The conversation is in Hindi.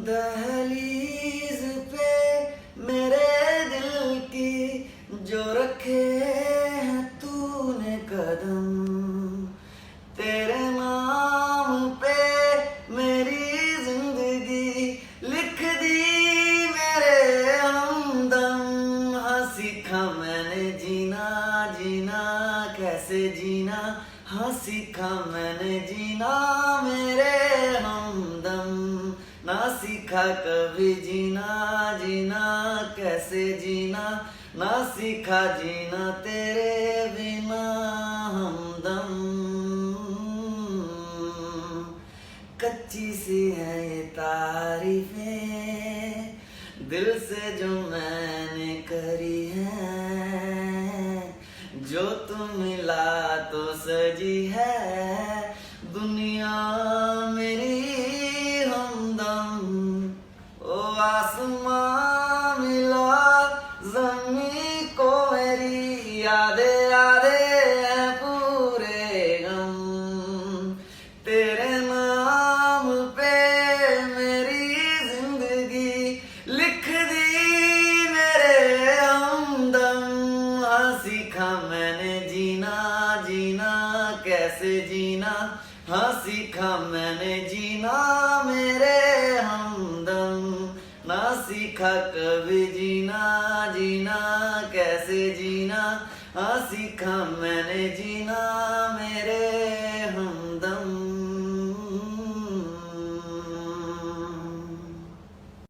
दहलीज पे मेरे दिल की जो रखे हैं तूने कदम, तेरे नाम पे मेरी जिंदगी लिख दी मेरे हमदम। हाँ सीखा मैंने जीना जीना कैसे जीना, हाँ सीखा मैंने जीना मेरे हमदम। ना सीखा कभी जीना जीना कैसे जीना, ना सीखा जीना तेरे बिना हमदम। कच्ची सी है ये तारीफें दिल से जो मैंने करी है, जो तू मिला तो सजी है दुनिया मेरी हमदम। ओ आसमां मिला ज़मीं को मेरी यादें यादें हैं पूरे गम, तेरे नाम पे मेरी जिंदगी लिख दी मेरे हमदम। हाँ सीखा मैंने जीना जीना कैसे जीना, हाँ सीखा मैंने जीना मेरे हमदम। ना सीखा कभी जीना जीना कैसे जीना, हाँ सीखा मैंने जीना